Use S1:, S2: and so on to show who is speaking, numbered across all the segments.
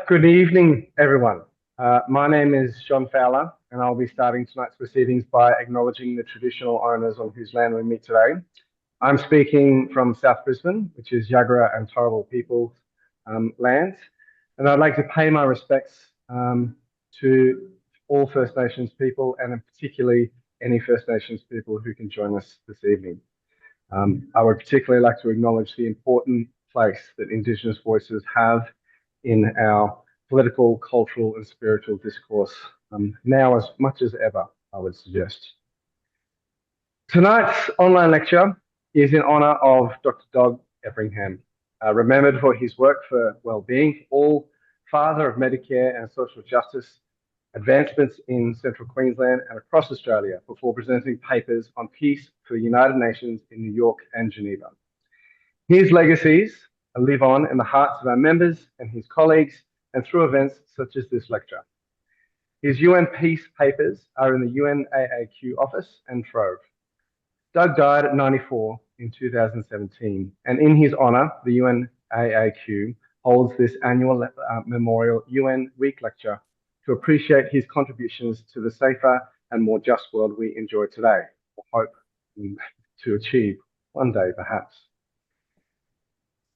S1: Good evening, everyone. My name is John Fowler, and I'll be starting tonight's proceedings by acknowledging the traditional owners on whose land we meet today. I'm speaking from South Brisbane, which is Yagara and Turrbal people's lands, and I'd like to pay my respects to all First Nations people, and particularly any First Nations people who can join us this evening. I would particularly like to acknowledge the important place that Indigenous voices have in our political, cultural, and spiritual discourse now as much as ever, I would suggest. Tonight's online lecture is in honour of Dr Doug Everingham, remembered for his work for wellbeing, all father of Medicare and social justice advancements in Central Queensland and across Australia before presenting papers on peace for the United Nations in New York and Geneva. His legacies live on in the hearts of our members and his colleagues and through events such as this lecture. His UN peace papers are in the UNAAQ office and Trove. Doug died at 94 in 2017, and in his honour, the UNAAQ holds this annual memorial UN Week lecture to appreciate his contributions to the safer and more just world we enjoy today, or hope to achieve one day, perhaps.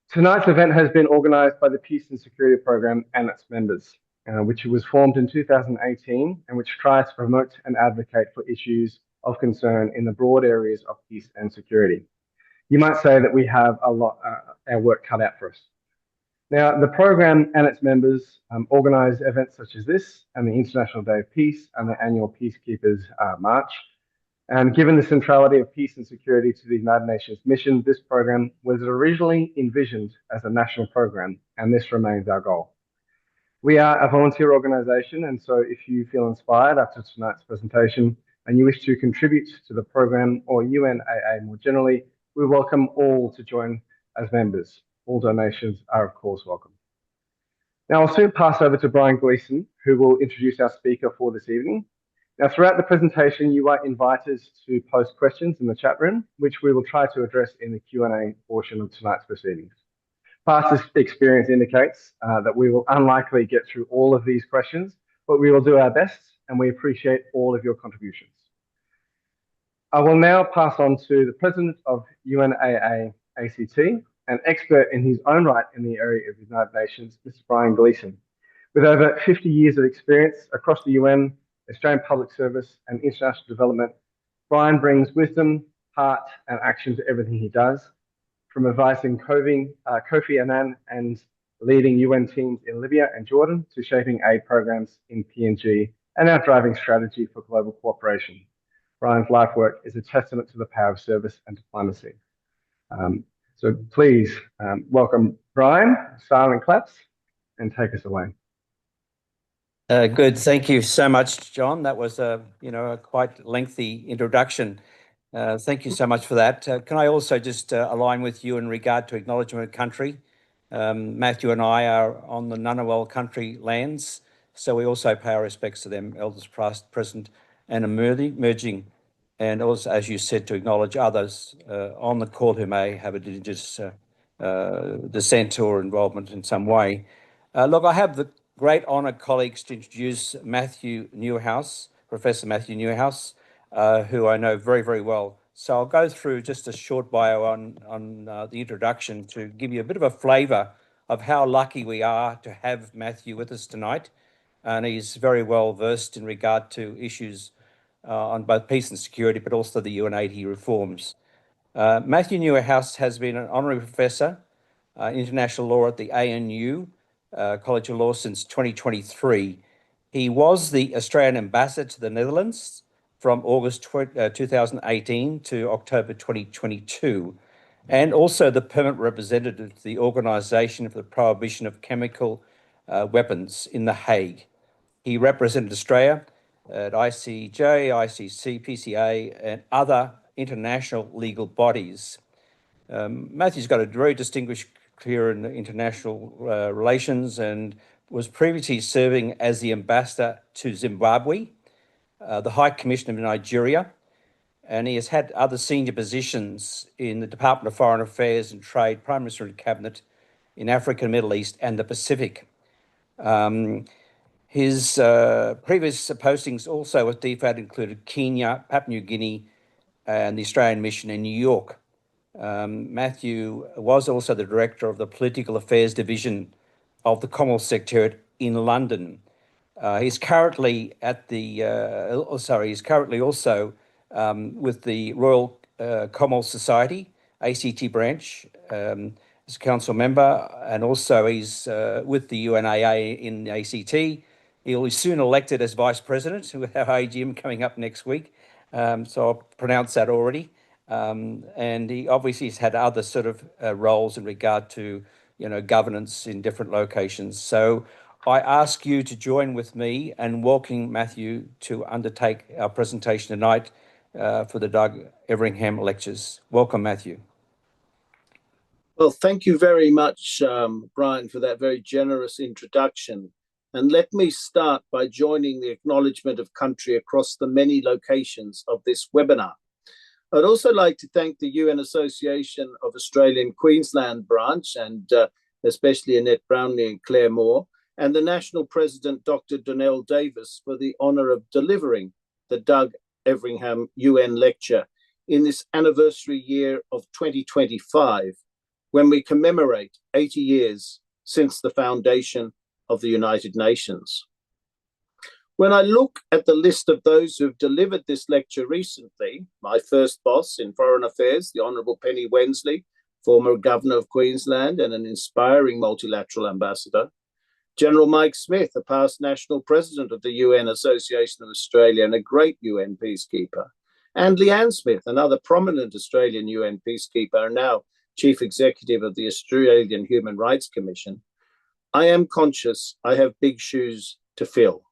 S1: Tonight's event has been organised by the Peace and Security Program and its members, which was formed in 2018 and which tries to promote and advocate for issues of concern in the broad areas of peace and security. You might say that we have a lot our work cut out for us. Now, the program and its members organise events such as this and the International Day of Peace and the annual Peacekeepers March. And given the centrality of peace and security to the United Nations mission, this program was originally envisioned as a national program, and this remains our goal. We are a volunteer organisation, and so if you feel inspired after tonight's presentation and you wish to contribute to the program or UNAA more generally, we welcome all to join as members. All donations are, of course, welcome. Now, I'll soon pass over to Brian Gleeson, who will introduce our speaker for this evening. Now, throughout the presentation, you are invited to post questions in the chat room, which we will try to address in the Q&A portion of tonight's proceedings. Past experience indicates that we will unlikely get through all of these questions, but we will do our best, and we appreciate all of your contributions. I will now pass on to the President of UNAA ACT, an expert in his own right in the area of the United Nations, Mr. Brian Gleeson. With over 50 years of experience across the UN, Australian Public Service and international development, Brian brings wisdom, heart and action to everything he does, from advising Kofi Annan and leading UN teams in Libya and Jordan to shaping aid programs in PNG and our driving strategy for global cooperation. Brian's life work is a testament to the power of service and diplomacy. So please welcome Brian, silent claps, and take us away.
S2: Good. Thank you so much, John. That was a quite lengthy introduction. Thank you so much for that. Can I also just align with you in regard to acknowledgement of country? Matthew and I are on the Ngunnawal country lands, so we also pay our respects to them, elders past, present, and emerging, and also, as you said, to acknowledge others on the call who may have Indigenous descent or involvement in some way. Look, I have the great honour, colleagues, to introduce Matthew Newhouse, Professor Matthew Newhouse, who I know very, very well. So I'll go through just a short bio on the introduction to give you a bit of a flavour of how lucky we are to have Matthew with us tonight. And he's very well versed in regard to issues on both peace and security, but also the UN80 reforms. Matthew Newhouse has been an honorary professor in international law at the ANU College of Law since 2023. He was the Australian ambassador to the Netherlands from August 2018 to October 2022, and also the permanent representative to the Organisation for the Prohibition of Chemical Weapons in The Hague. He represented Australia at ICJ, ICC, PCA, and other international legal bodies. Matthew's got a very distinguished career in international relations and was previously serving as the ambassador to Zimbabwe, the High Commissioner of Nigeria, and he has had other senior positions in the Department of Foreign Affairs and Trade, Prime Minister and Cabinet in Africa, Middle East and the Pacific. His previous postings also with DFAT included Kenya, Papua New Guinea, and the Australian Mission in New York. Matthew was also the Director of the Political Affairs Division of the Commonwealth Secretariat in London. He's currently at the, he's currently also with the Royal Commonwealth Society, ACT branch, as a council member, and also he's with the UNAAQ in the ACT. He'll be soon elected as Vice President with our AGM coming up next week. So I'll pronounce that already. And he obviously has had other sort of roles in regard to, governance in different locations. So I ask you to join with me in welcoming Matthew to undertake our presentation tonight for the Doug Everingham Lectures. Welcome, Matthew.
S3: Well, thank you very much, Brian, for that very generous introduction. And let me start by joining the acknowledgement of country across the many locations of this webinar. I'd also like to thank the UN Association of Australian Queensland branch, and especially Annette Brownlee and Claire Moore, and the National President, Dr. Donnell Davis, for the honour of delivering the Doug Everingham UN lecture in this anniversary year of 2025, when we commemorate 80 years since the foundation of the United Nations. When I look at the list of those who've delivered this lecture recently, my first boss in Foreign Affairs, the Honourable Penny Wensley, former Governor of Queensland and an inspiring multilateral ambassador, General Mike Smith, a past National President of the UN Association of Australia and a great UN peacekeeper, and Leanne Smith, another prominent Australian UN peacekeeper and now Chief Executive of the Australian Human Rights Commission, I am conscious I have big shoes to fill.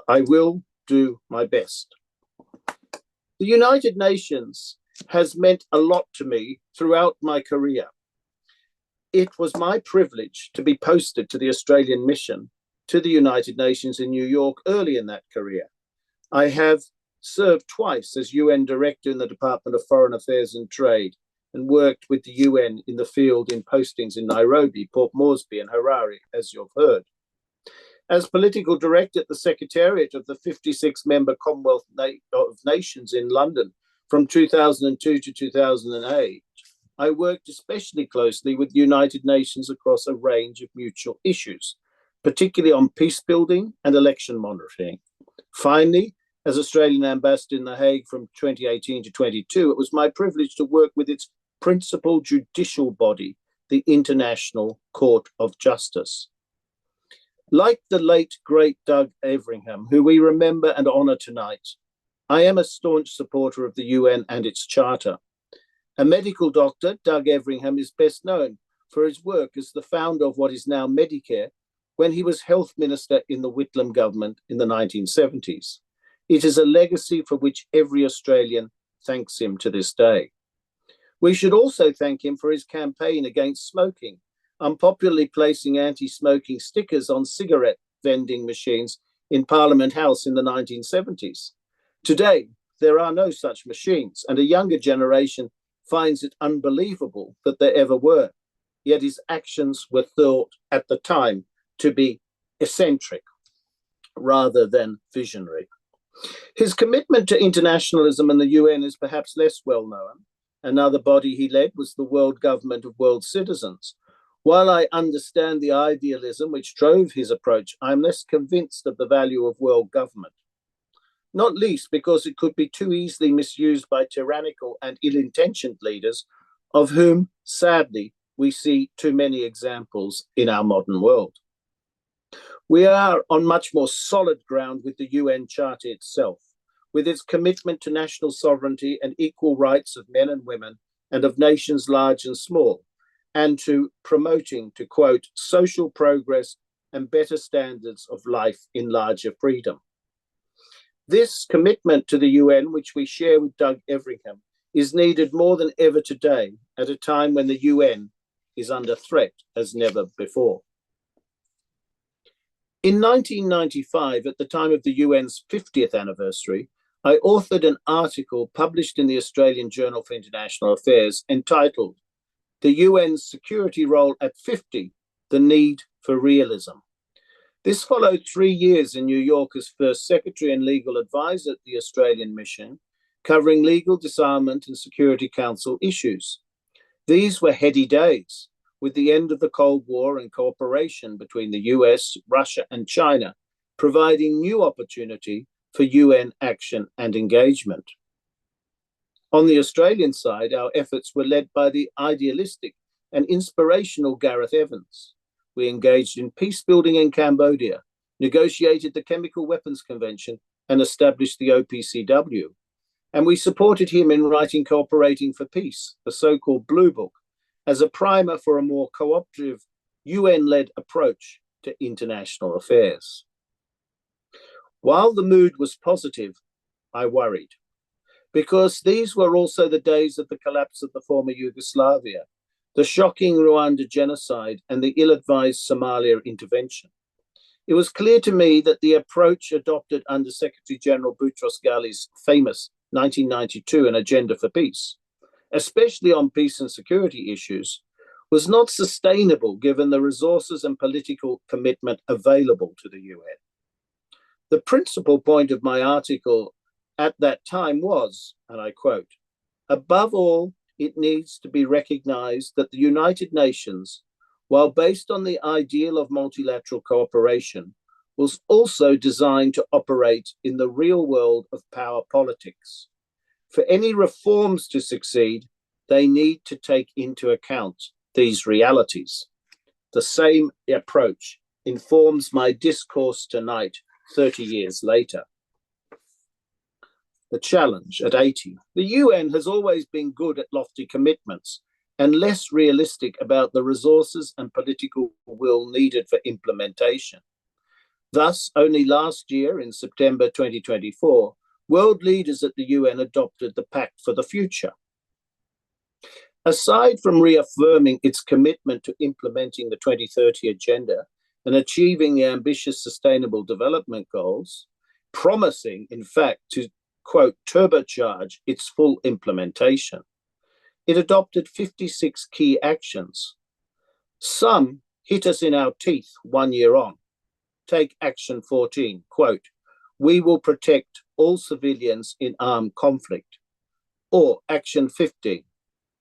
S3: I will do my best. The United Nations has meant a lot to me throughout my career. It was my privilege to be posted to the Australian mission to the United Nations in New York early in that career. I have served twice as UN Director in the Department of Foreign Affairs and Trade and worked with the UN in the field in postings in Nairobi, Port Moresby and Harare, as you've heard. As Political Director at the Secretariat of the 56-member Commonwealth of Nations in London from 2002 to 2008, I worked especially closely with the United Nations across a range of mutual issues, particularly on peace building and election monitoring. Finally, as Australian Ambassador in The Hague from 2018 to 22, it was my privilege to work with its principal judicial body, the International Court of Justice. Like the late, great Doug Everingham, who we remember and honour tonight, I am a staunch supporter of the UN and its charter. A medical doctor, Doug Everingham is best known for his work as the founder of what is now Medicare when he was health minister in the Whitlam government in the 1970s. It is a legacy for which every Australian thanks him to this day. We should also thank him for his campaign against smoking, unpopularly placing anti-smoking stickers on cigarette vending machines in Parliament House in the 1970s. Today, there are no such machines, and a younger generation finds it unbelievable that there ever were, yet his actions were thought at the time to be eccentric rather than visionary. His commitment to internationalism and the UN is perhaps less well known. Another body he led was the World Government of World Citizens. While I understand the idealism which drove his approach, I am less convinced of the value of world government, not least because it could be too easily misused by tyrannical and ill-intentioned leaders, of whom, sadly, we see too many examples in our modern world. We are on much more solid ground with the UN Charter itself, with its commitment to national sovereignty and equal rights of men and women and of nations large and small, and to promoting, to quote, social progress and better standards of life in larger freedom. This commitment to the UN, which we share with Doug Everingham, is needed more than ever today, at a time when the UN is under threat as never before. In 1995, at the time of the UN's 50th anniversary, I authored an article published in the Australian Journal for International Affairs entitled, "The UN's Security Role at 50, The Need for Realism." This followed 3 years in New York as first secretary and legal advisor at the Australian mission, covering legal disarmament and Security Council issues. These were heady days, with the end of the Cold War and cooperation between the US, Russia, and China, providing new opportunity for UN action and engagement. On the Australian side, our efforts were led by the idealistic and inspirational Gareth Evans. We engaged in peace building in Cambodia, negotiated the Chemical Weapons Convention, and established the OPCW. And we supported him in writing Cooperating for Peace, the so-called Blue Book, as a primer for a more cooperative, UN-led approach to international affairs. While the mood was positive, I worried, because these were also the days of the collapse of the former Yugoslavia, the shocking Rwanda genocide, and the ill-advised Somalia intervention. It was clear to me that the approach adopted under Secretary-General Boutros Ghali's famous 1992 An Agenda for Peace, especially on peace and security issues, was not sustainable given the resources and political commitment available to the UN. The principal point of my article at that time was, and I quote, "Above all, it needs to be recognized that the United Nations, while based on the ideal of multilateral cooperation, was also designed to operate in the real world of power politics. For any reforms to succeed, they need to take into account these realities." The same approach informs my discourse tonight, 30 years later. The challenge at 80. The UN has always been good at lofty commitments and less realistic about the resources and political will needed for implementation. Thus, only last year, in September 2024, world leaders at the UN adopted the Pact for the Future. Aside from reaffirming its commitment to implementing the 2030 Agenda and achieving the ambitious Sustainable Development Goals, promising, in fact, to, quote, turbocharge its full implementation, it adopted 56 key actions. Some hit us in our teeth 1 year on. Take Action 14, quote, "We will protect all civilians in armed conflict." Or Action 15,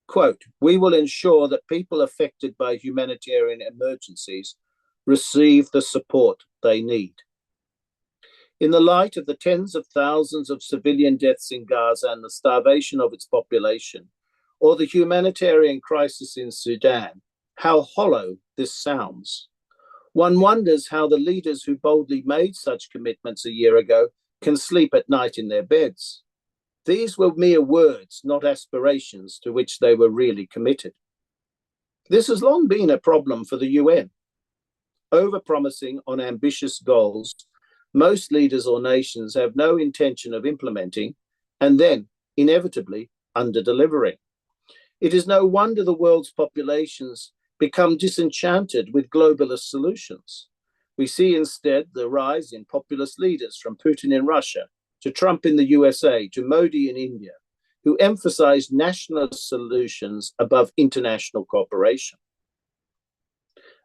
S3: quote, "We will ensure that people affected by humanitarian emergencies receive the support they need." In the light of the tens of thousands of civilian deaths in Gaza and the starvation of its population, or the humanitarian crisis in Sudan, how hollow this sounds. One wonders how the leaders who boldly made such commitments a year ago can sleep at night in their beds. These were mere words, not aspirations to which they were really committed. This has long been a problem for the UN. Over-promising on ambitious goals, most leaders or nations have no intention of implementing, and then, inevitably, under-delivering. It is no wonder the world's populations become disenchanted with globalist solutions. We see instead the rise in populist leaders, from Putin in Russia to Trump in the USA to Modi in India, who emphasize national solutions above international cooperation.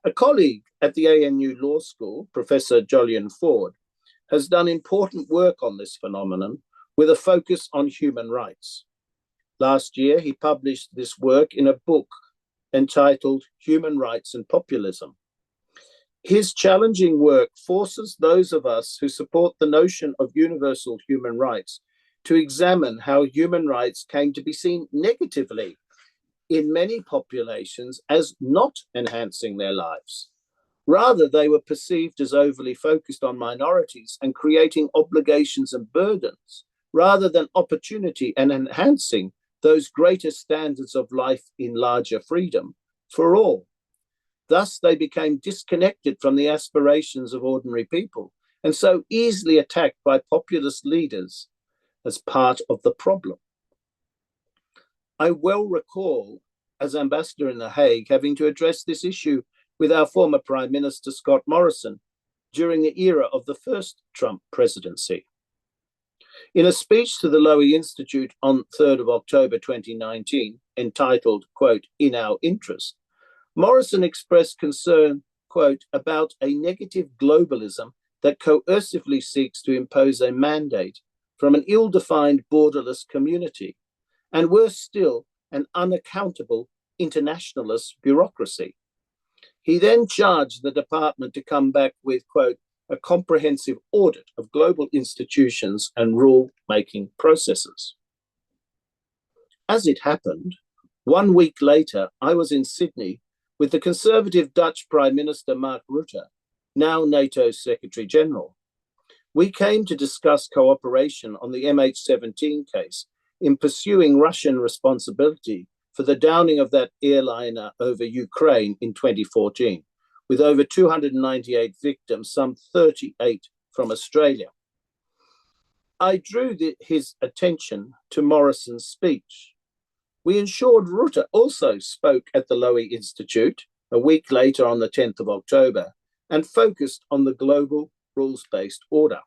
S3: A colleague at the ANU Law School, Professor Jolyon Ford, has done important work on this phenomenon with a focus on human rights. Last year, he published this work in a book entitled Human Rights and Populism. His challenging work forces those of us who support the notion of universal human rights to examine how human rights came to be seen negatively in many populations as not enhancing their lives. Rather, they were perceived as overly focused on minorities and creating obligations and burdens, rather than opportunity and enhancing those greater standards of life in larger freedom for all. Thus, they became disconnected from the aspirations of ordinary people and so easily attacked by populist leaders as part of the problem. I well recall, as ambassador in The Hague, having to address this issue with our former Prime Minister, Scott Morrison, during the era of the first Trump presidency. In a speech to the Lowy Institute on 3rd of October 2019, entitled, quote, "In Our Interest," Morrison expressed concern, quote, about a negative globalism that coercively seeks to impose a mandate from an ill-defined borderless community, and worse still, an unaccountable internationalist bureaucracy. He then charged the department to come back with, quote, a comprehensive audit of global institutions and rule-making processes. As it happened, 1 week later, I was in Sydney with the Conservative Dutch Prime Minister Mark Rutte, now NATO's Secretary General. We came to discuss cooperation on the MH17 case in pursuing Russian responsibility for the downing of that airliner over Ukraine in 2014, with over 298 victims, some 38 from Australia. I drew his attention to Morrison's speech. We ensured Rutte also spoke at the Lowy Institute a week later on the 10th of October and focused on the global rules-based order.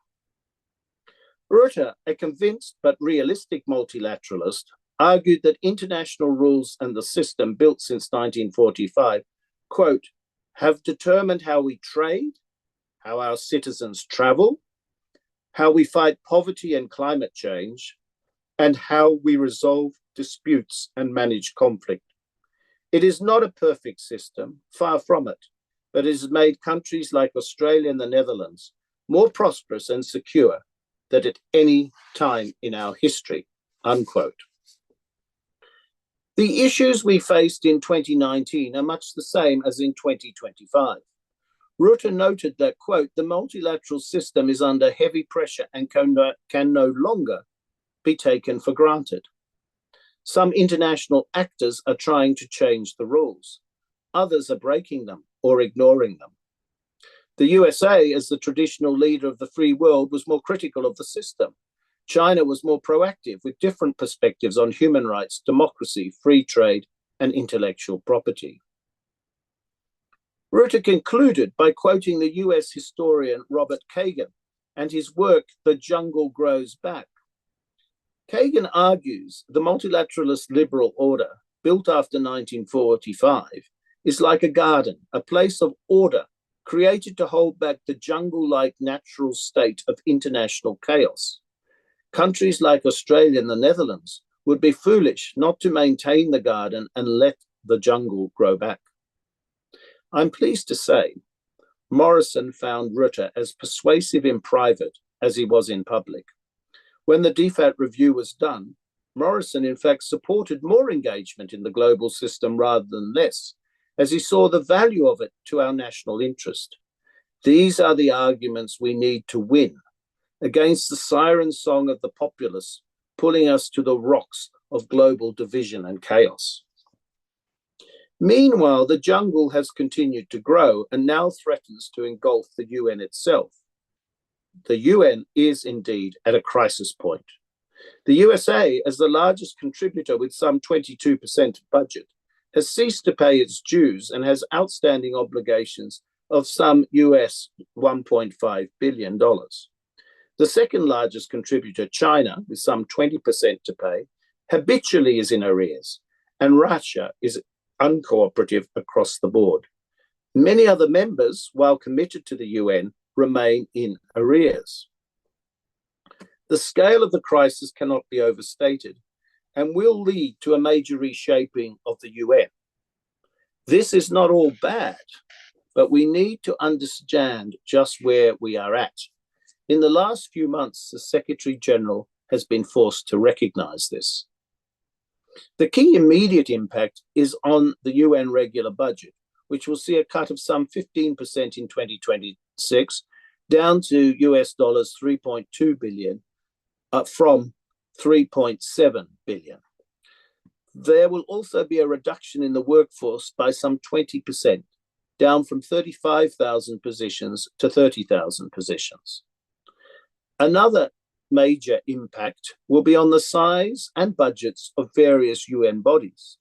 S3: Rutte, a convinced but realistic multilateralist, argued that international rules and the system built since 1945, quote, have determined how we trade, how our citizens travel, how we fight poverty and climate change, and how we resolve disputes and manage conflict. It is not a perfect system, far from it, but it has made countries like Australia and the Netherlands more prosperous and secure than at any time in our history, unquote. The issues we faced in 2019 are much the same as in 2025. Rutte noted that, quote, the multilateral system is under heavy pressure and can no longer be taken for granted. Some international actors are trying to change the rules. Others are breaking them or ignoring them. The USA, as the traditional leader of the free world, was more critical of the system. China was more proactive with different perspectives on human rights, democracy, free trade, and intellectual property. Rutte concluded by quoting the US historian Robert Kagan and his work, The Jungle Grows Back. Kagan argues the multilateralist liberal order, built after 1945, is like a garden, a place of order created to hold back the jungle-like natural state of international chaos. Countries like Australia and the Netherlands would be foolish not to maintain the garden and let the jungle grow back. I'm pleased to say Morrison found Rutte as persuasive in private as he was in public. When the DFAT review was done, Morrison in fact supported more engagement in the global system rather than less, as he saw the value of it to our national interest. These are the arguments we need to win against the siren song of the populace, pulling us to the rocks of global division and chaos. Meanwhile, the jungle has continued to grow and now threatens to engulf the UN itself. The UN is indeed at a crisis point. The USA, as the largest contributor with some 22% of budget, has ceased to pay its dues and has outstanding obligations of some US $1.5 billion. The second largest contributor, China, with some 20% to pay, habitually is in arrears, and Russia is uncooperative across the board. Many other members, while committed to the UN, remain in arrears. The scale of the crisis cannot be overstated and will lead to a major reshaping of the UN. This is not all bad, but we need to understand just where we are at. In the last few months, the Secretary General has been forced to recognize this. The key immediate impact is on the UN regular budget, which will see a cut of some 15% in 2026, down to US dollars 3.2 billion from 3.7 billion. There will also be a reduction in the workforce by some 20%, down from 35,000 positions to 30,000 positions. Another major impact will be on the size and budgets of various UN bodies.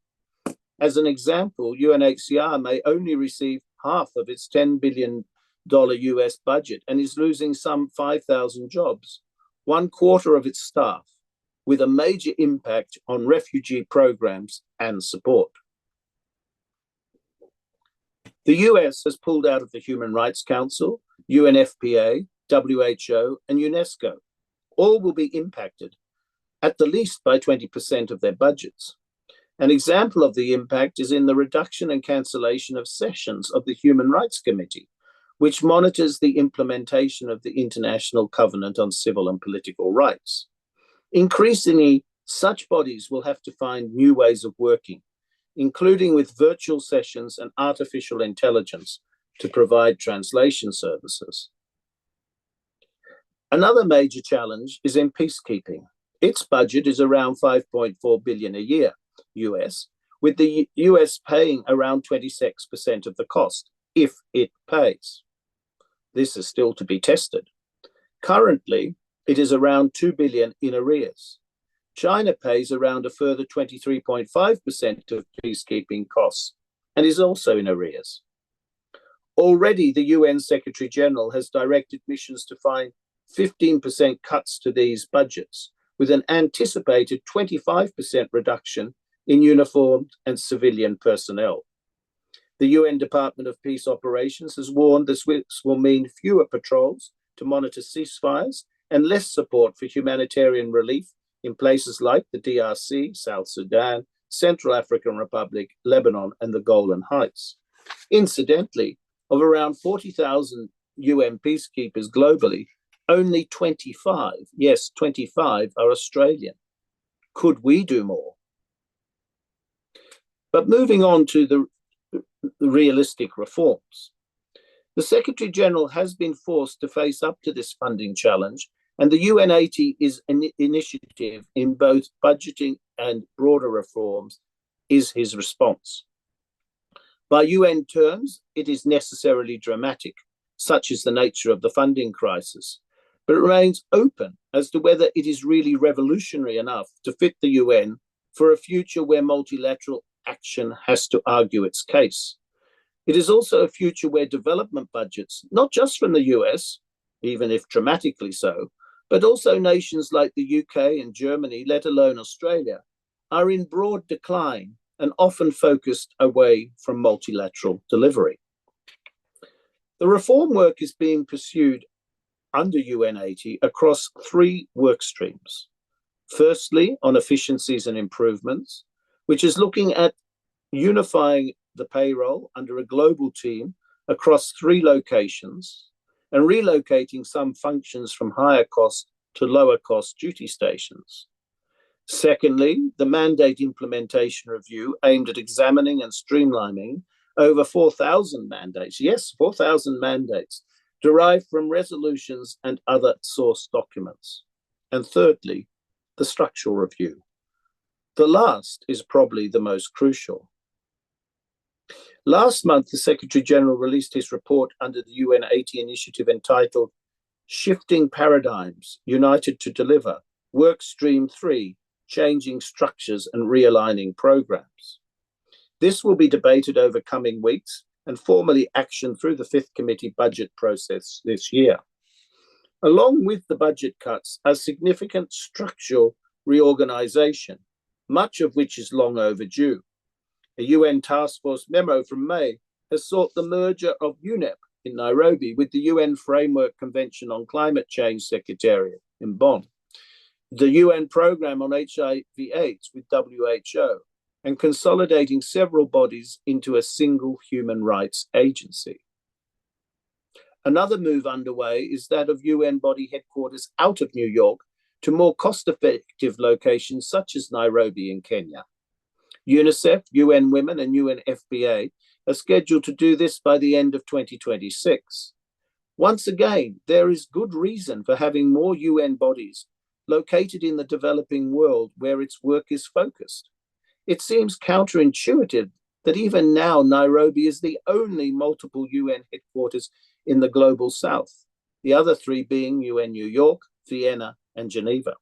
S3: As an example, UNHCR may only receive half of its $10 billion US budget and is losing some 5,000 jobs, 1/4 of its staff, with a major impact on refugee programs and support. The US has pulled out of the Human Rights Council, UNFPA, WHO, and UNESCO. All will be impacted, at the least by 20% of their budgets. An example of the impact is in the reduction and cancellation of sessions of the Human Rights Committee, which monitors the implementation of the International Covenant on Civil and Political Rights. Increasingly, such bodies will have to find new ways of working, including with virtual sessions and artificial intelligence to provide translation services. Another major challenge is in peacekeeping. Its budget is around $5.4 billion a year, US, with the US paying around 26% of the cost, if it pays. This is still to be tested. Currently, it is around $2 billion in arrears. China pays around a further 23.5% of peacekeeping costs and is also in arrears. Already, the UN Secretary General has directed missions to find 15% cuts to these budgets, with an anticipated 25% reduction in uniformed and civilian personnel. The UN Department of Peace Operations has warned this will mean fewer patrols to monitor ceasefires and less support for humanitarian relief in places like the DRC, South Sudan, Central African Republic, Lebanon, and the Golan Heights. Incidentally, of around 40,000 UN peacekeepers globally, only 25, yes, 25 are Australian. Could we do more? But moving on to the realistic reforms. The Secretary General has been forced to face up to this funding challenge, and the UNAAQ is an initiative in both budgeting and broader reforms is his response. By UN terms, it is necessarily dramatic, such is the nature of the funding crisis, but it remains open as to whether it is really revolutionary enough to fit the UN for a future where multilateral action has to argue its case. It is also a future where development budgets, not just from the US, even if dramatically so, but also nations like the UK and Germany, let alone Australia, are in broad decline and often focused away from multilateral delivery. The reform work is being pursued under UNAAQ across three work streams. Firstly, on efficiencies and improvements, which is looking at unifying the payroll under a global team across 3 locations and relocating some functions from higher cost to lower cost duty stations. Secondly, the mandate implementation review aimed at examining and streamlining over 4,000 mandates, yes, 4,000 mandates, derived from resolutions and other source documents. And thirdly, the structural review. The last is probably the most crucial. Last month, the Secretary General released his report under the UNAAQ initiative entitled Shifting Paradigms, United to Deliver, Work Stream 3, Changing Structures and Realigning Programs. This will be debated over coming weeks and formally actioned through the 5th Committee budget process this year. Along with the budget cuts are significant structural reorganisation, much of which is long overdue. A UN task force memo from May has sought the merger of UNEP in Nairobi with the UN Framework Convention on Climate Change Secretariat in Bonn, the UN Programme on HIV/AIDS with WHO, and consolidating several bodies into a single human rights agency. Another move underway is that of UN body headquarters out of New York to more cost-effective locations such as Nairobi in Kenya. UNICEF, UN Women, and UNFPA are scheduled to do this by the end of 2026. Once again, there is good reason for having more UN bodies located in the developing world where its work is focused. It seems counterintuitive that even now Nairobi is the only multiple UN headquarters in the global south, the other 3 being UN New York, Vienna, and Geneva.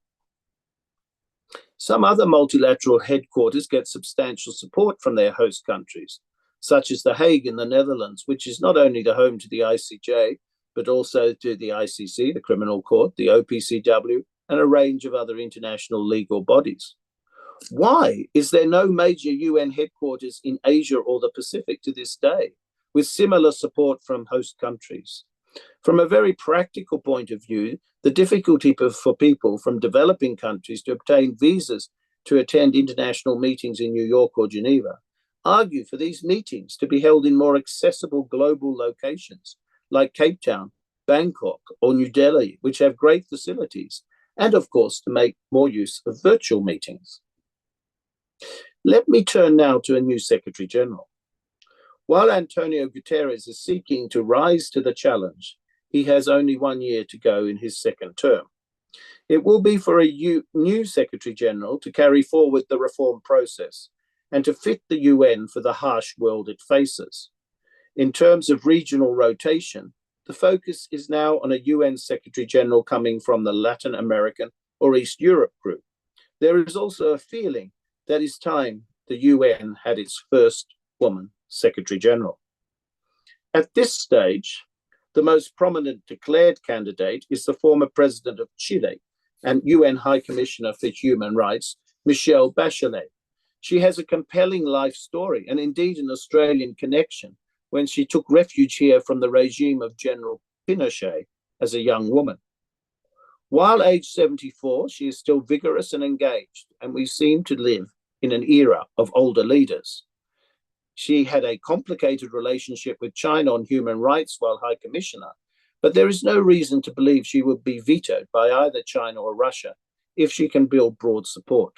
S3: Some other multilateral headquarters get substantial support from their host countries, such as The Hague in the Netherlands, which is not only the home to the ICJ, but also to the ICC, the Criminal Court, the OPCW, and a range of other international legal bodies. Why is there no major UN headquarters in Asia or the Pacific to this day? with similar support from host countries. From a very practical point of view, the difficulty for people from developing countries to obtain visas to attend international meetings in New York or Geneva argue for these meetings to be held in more accessible global locations like Cape Town, Bangkok, or New Delhi, which have great facilities, and of course to make more use of virtual meetings. Let me turn now to a new Secretary General. While Antonio Guterres is seeking to rise to the challenge, he has only 1 year to go in his second term. It will be for a new Secretary General to carry forward the reform process and to fit the UN for the harsh world it faces. In terms of regional rotation, the focus is now on a UN Secretary General coming from the Latin American or East Europe group. There is also a feeling that it's time the UN had its first woman Secretary General. At this stage, the most prominent declared candidate is the former president of Chile and UN High Commissioner for Human Rights, Michelle Bachelet. She has a compelling life story and indeed an Australian connection when she took refuge here from the regime of General Pinochet as a young woman. While aged 74, she is still vigorous and engaged, and we seem to live in an era of older leaders. She had a complicated relationship with China on human rights while High Commissioner, but there is no reason to believe she would be vetoed by either China or Russia if she can build broad support.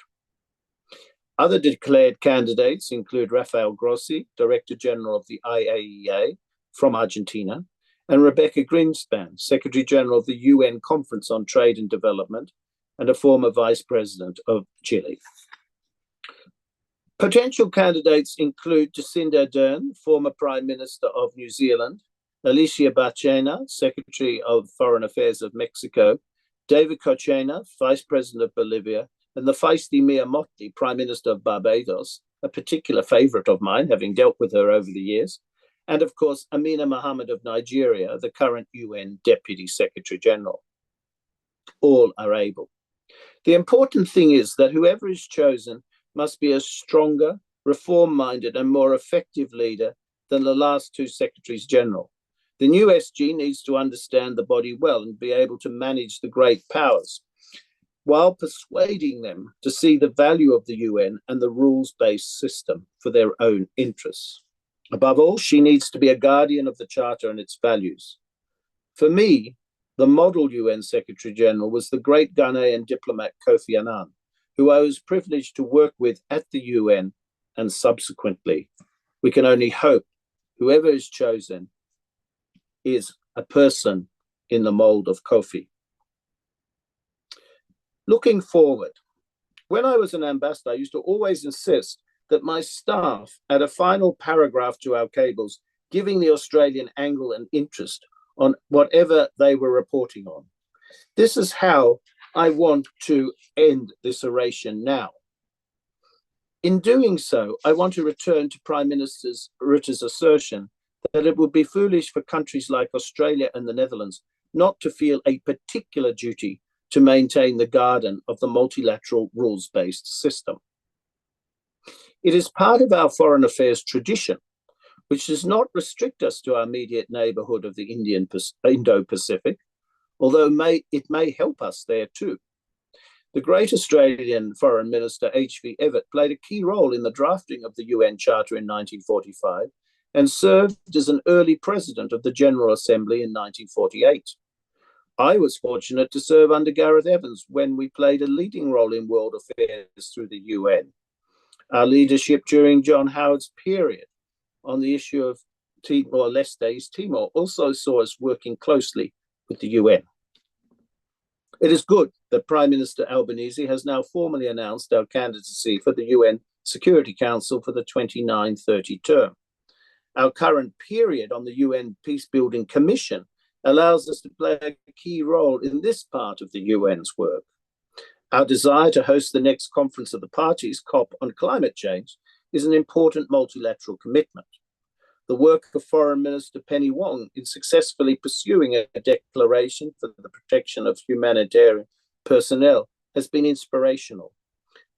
S3: Other declared candidates include Rafael Grossi, Director General of the IAEA from Argentina, and Rebecca Greenspan, Secretary General of the UN Conference on Trade and Development, and a former Vice President of Chile. Potential candidates include Jacinda Ardern, former Prime Minister of New Zealand, Alicia Bachena, Secretary of Foreign Affairs of Mexico, David Kochena, Vice President of Bolivia, and the feisty Mia Mottley, Prime Minister of Barbados, a particular favourite of mine, having dealt with her over the years, and of course, Amina Mohammed of Nigeria, the current UN Deputy Secretary General. All are able. The important thing is that whoever is chosen must be a stronger, reform-minded and more effective leader than the last two Secretaries General. The new SG needs to understand the body well and be able to manage the great powers, while persuading them to see the value of the UN and the rules-based system for their own interests. Above all, she needs to be a guardian of the Charter and its values. For me, the model UN Secretary General was the great Ghanaian diplomat Kofi Annan, who I was privileged to work with at the UN and subsequently. We can only hope whoever is chosen is a person in the mold of Kofi. Looking forward, when I was an ambassador, I used to always insist that my staff add a final paragraph to our cables, giving the Australian angle and interest on whatever they were reporting on. This is how I want to end this oration now. In doing so, I want to return to Prime Minister Rutte's assertion that it would be foolish for countries like Australia and the Netherlands not to feel a particular duty to maintain the garden of the multilateral rules-based system. It is part of our foreign affairs tradition, which does not restrict us to our immediate neighbourhood of the Indo-Pacific, although it may help us there too. The great Australian Foreign Minister H.V. Evatt played a key role in the drafting of the UN Charter in 1945 and served as an early president of the General Assembly in 1948. I was fortunate to serve under Gareth Evans when we played a leading role in world affairs through the UN. Our leadership during John Howard's period on the issue of Timor-Leste, East Timor, also saw us working closely with the UN. It is good that Prime Minister Albanese has now formally announced our candidacy for the UN Security Council for the 29-30 term. Our current period on the UN Peacebuilding Commission allows us to play a key role in this part of the UN's work. Our desire to host the next Conference of the Parties, COP, on climate change is an important multilateral commitment. The work of Foreign Minister Penny Wong in successfully pursuing a declaration for the protection of humanitarian personnel has been inspirational.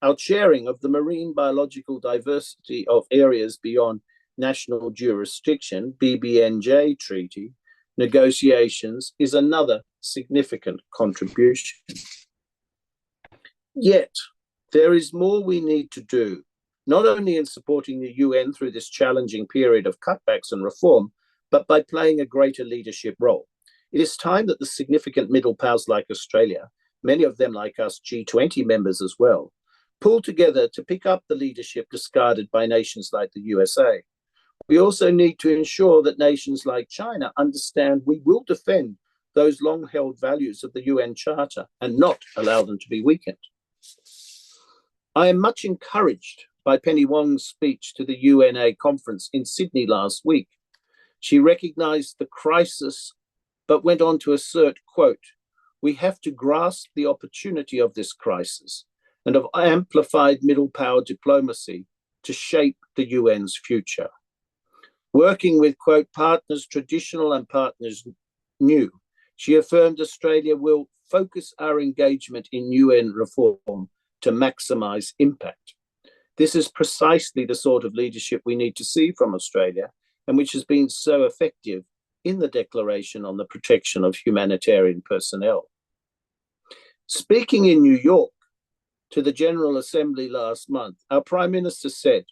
S3: Our sharing of the marine biological diversity of areas beyond national jurisdiction, BBNJ treaty, negotiations is another significant contribution. Yet, there is more we need to do, not only in supporting the UN through this challenging period of cutbacks and reform, but by playing a greater leadership role. It is time that the significant middle powers like Australia, many of them like us G20 members as well, pull together to pick up the leadership discarded by nations like the USA. We also need to ensure that nations like China understand we will defend those long-held values of the UN Charter and not allow them to be weakened. I am much encouraged by Penny Wong's speech to the UNAAQ conference in Sydney last week. She recognized the crisis, but went on to assert, quote, "We have to grasp the opportunity of this crisis and of amplified middle power diplomacy to shape the UN's future." Working with, quote, partners traditional and partners new, she affirmed Australia will focus our engagement in UN reform to maximize impact. This is precisely the sort of leadership we need to see from Australia, and which has been so effective in the Declaration on the Protection of Humanitarian Personnel. Speaking in New York to the General Assembly last month, our Prime Minister said,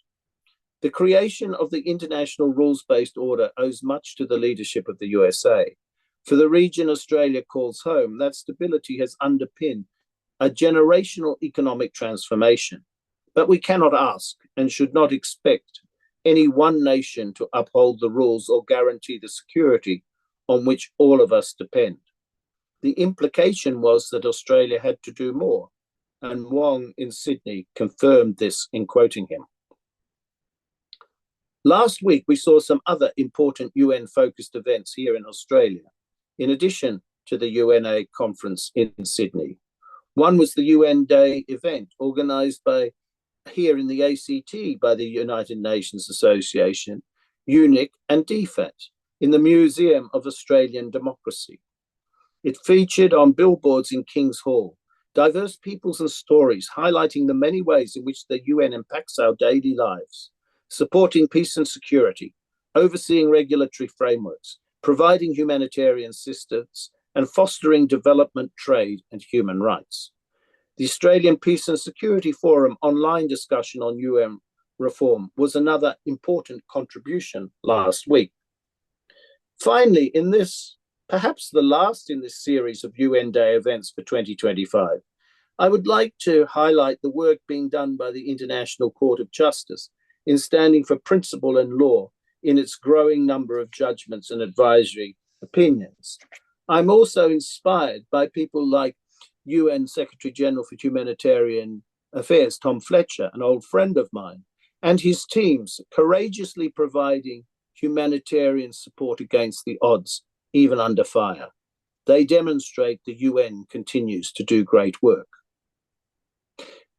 S3: "The creation of the international rules-based order owes much to the leadership of the USA. For the region Australia calls home, that stability has underpinned a generational economic transformation. But we cannot ask and should not expect any one nation to uphold the rules or guarantee the security on which all of us depend." The implication was that Australia had to do more, and Wong in Sydney confirmed this in quoting him. Last week, we saw some other important UN-focused events here in Australia, in addition to the UNAAQ conference in Sydney. One was the UN Day event organised by here in the ACT by the United Nations Association, UNIC and DFAT in the Museum of Australian Democracy. It featured on billboards in King's Hall diverse peoples and stories highlighting the many ways in which the UN impacts our daily lives, supporting peace and security, overseeing regulatory frameworks, providing humanitarian assistance, and fostering development, trade, and human rights. The Australian Peace and Security Forum online discussion on UN reform was another important contribution last week. Finally, in this, perhaps the last in this series of UN Day events for 2025, I would like to highlight the work being done by the International Court of Justice in standing for principle and law in its growing number of judgments and advisory opinions. I'm also inspired by people like UN Secretary General for Humanitarian Affairs, Tom Fletcher, an old friend of mine, and his teams courageously providing humanitarian support against the odds, even under fire. They demonstrate the UN continues to do great work.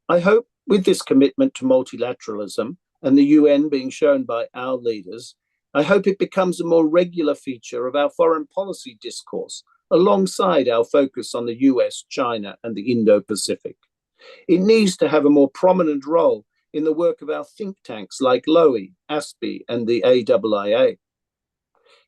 S3: I hope with this commitment to multilateralism and the UN being shown by our leaders, I hope it becomes a more regular feature of our foreign policy discourse, alongside our focus on the US, China, and the Indo-Pacific. It needs to have a more prominent role in the work of our think tanks like Lowy, ASPI, and the AIIA.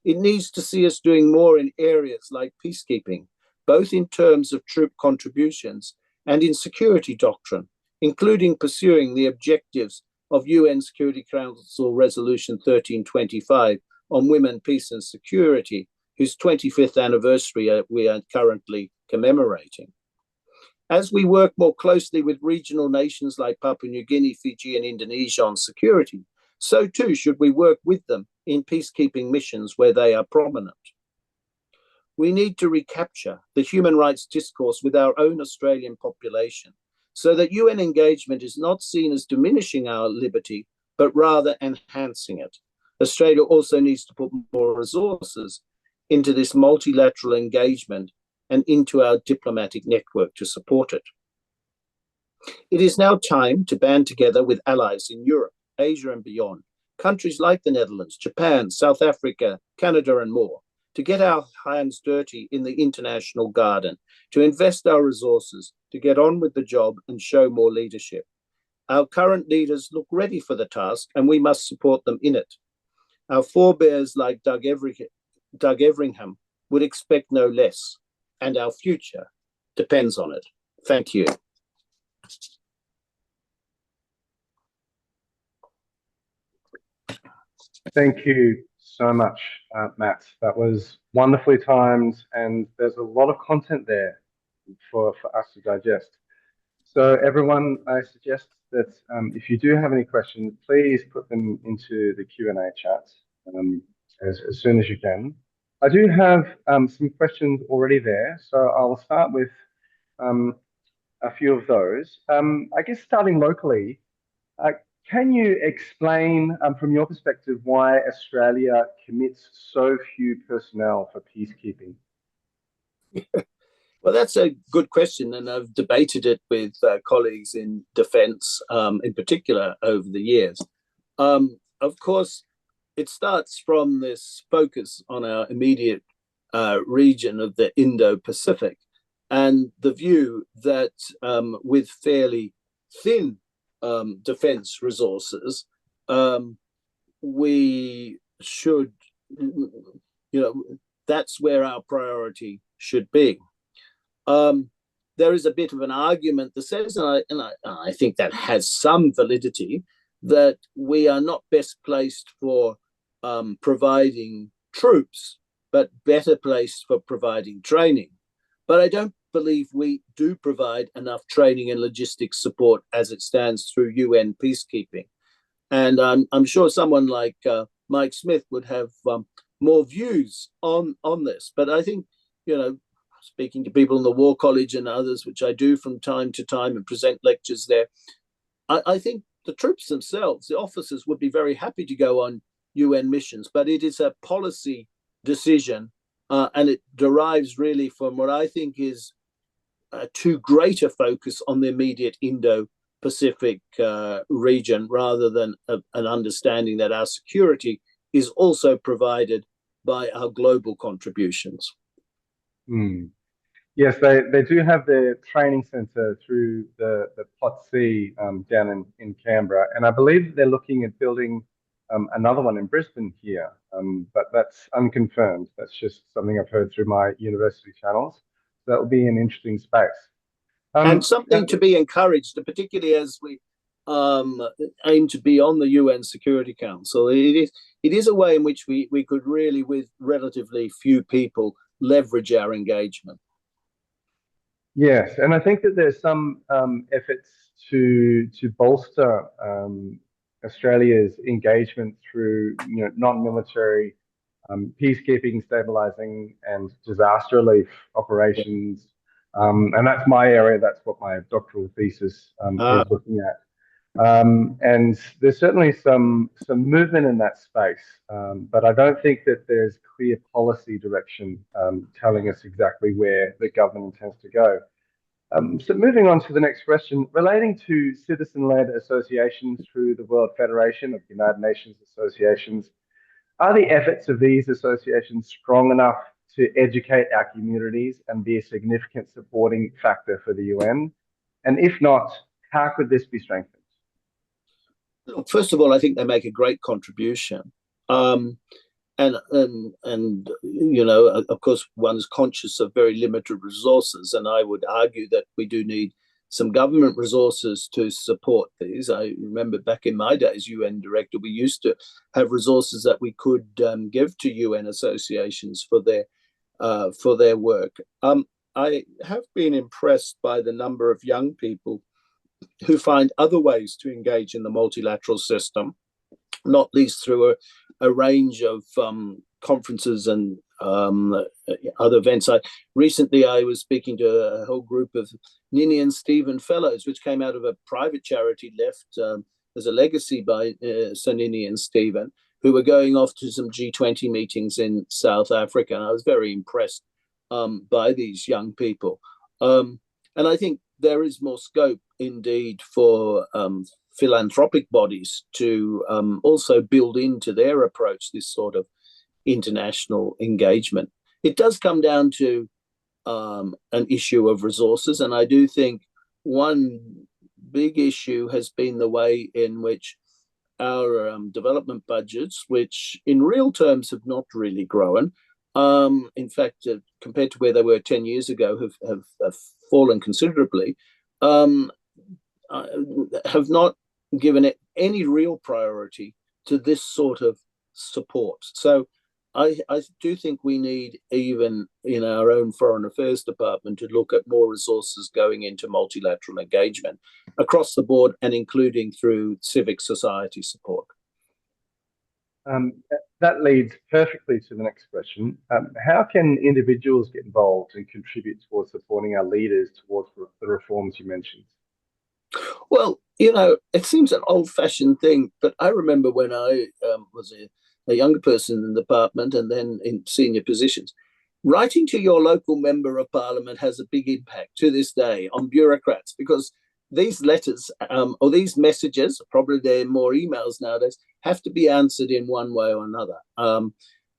S3: It needs to see us doing more in areas like peacekeeping, both in terms of troop contributions and in security doctrine, including pursuing the objectives of UN Security Council Resolution 1325 on women, peace and security, whose 25th anniversary we are currently commemorating. As we work more closely with regional nations like Papua New Guinea, Fiji, and Indonesia on security, so too should we work with them in peacekeeping missions where they are prominent. We need to recapture the human rights discourse with our own Australian population so that UN engagement is not seen as diminishing our liberty, but rather enhancing it. Australia also needs to put more resources into this multilateral engagement and into our diplomatic network to support it. It is now time to band together with allies in Europe, Asia and beyond, countries like the Netherlands, Japan, South Africa, Canada and more, to get our hands dirty in the international garden, to invest our resources, to get on with the job and show more leadership. Our current leaders look ready for the task and we must support them in it. Our forebears like Doug Everingham would expect no less, and our future depends on it. Thank you.
S1: Thank you so much, Matt. That was wonderfully timed, and there's a lot of content there for us to digest. So everyone, I suggest that if you do have any questions, please put them into the Q&A chat as soon as you can. I do have some questions already there, so I'll start with a few of those. I guess starting locally, can you explain from your perspective why Australia commits so few personnel for peacekeeping?
S3: Well, that's a good question, and I've debated it with colleagues in defence, in particular, over the years. Of course, it starts from this focus on our immediate region of the Indo-Pacific, and the view that with fairly thin defence resources, we should, that's where our priority should be. There is a bit of an argument that says, and I think that has some validity, that we are not best placed for providing troops, but better placed for providing training. But I don't believe we do provide enough training and logistics support as it stands through UN peacekeeping. And I'm sure someone like Mike Smith would have more views on this. But I think, speaking to people in the War College and others, which I do from time to time and present lectures there, I think the troops themselves, the officers, would be very happy to go on UN missions, but it is a policy decision, and it derives really from what I think is a too great a focus on the immediate Indo-Pacific region, rather than an understanding that our security is also provided by our global contributions.
S1: Yes, they do have their training centre through the Pot C down in Canberra, and I believe they're looking at building another one in Brisbane here, but that's unconfirmed. That's just something I've heard through my university channels. So that will be an interesting space.
S3: And something to be encouraged, particularly as we aim to be on the UN Security Council. It is a way in which we could really, with relatively few people, leverage our engagement.
S1: Yes, and I think that there's some efforts to bolster Australia's engagement through non-military peacekeeping, stabilizing, and disaster relief operations. And that's my area. That's what my doctoral thesis is looking at. And there's certainly some movement in that space, but I don't think that there's clear policy direction telling us exactly where the government intends to go. So moving on to the next question, relating to citizen-led associations through the World Federation of United Nations Associations, are the efforts of these associations strong enough to educate our communities and be a significant supporting factor for the UN? And if not, how could this be strengthened?
S3: First of all, I think they make a great contribution. And of course, one is conscious of very limited resources, and I would argue that we do need some government resources to support these. I remember back in my days, UN director, we used to have resources that we could give to UN associations for their work. I have been impressed by the number of young people who find other ways to engage in the multilateral system, not least through a range of conferences and other events. Recently I was speaking to a whole group of Ninian Stephen Fellows, which came out of a private charity left as a legacy by Sir Ninian Stephen, who were going off to some G20 meetings in South Africa. And I was very impressed by these young people. And I think there is more scope indeed for philanthropic bodies to also build into their approach this sort of international engagement. It does come down to an issue of resources, and I do think one big issue has been the way in which our development budgets, which in real terms have not really grown. In fact, compared to where they were 10 years ago, have fallen considerably, have not given it any real priority to this sort of support. So I do think we need, even in our own Foreign Affairs Department, to look at more resources going into multilateral engagement across the board and including through civic society support.
S1: That leads perfectly to the next question. How can individuals get involved and contribute towards supporting our leaders towards the reforms you mentioned?
S3: Well, it seems an old-fashioned thing, but I remember when I was a younger person in the department and then in senior positions, writing to your local member of parliament has a big impact to this day on bureaucrats, because these letters or these messages, probably they're more emails nowadays, have to be answered in one way or another.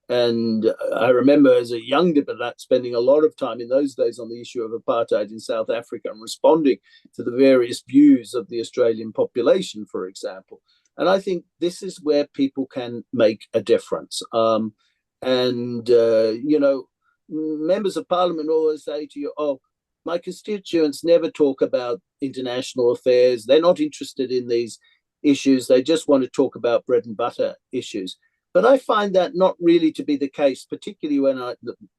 S3: And I remember as a young diplomat spending a lot of time in those days on the issue of apartheid in South Africa and responding to the various views of the Australian population, for example. And I think this is where people can make a difference. Members of parliament always say to you, oh, my constituents never talk about international affairs. They're not interested in these issues. They just want to talk about bread and butter issues. But I find that not really to be the case, particularly when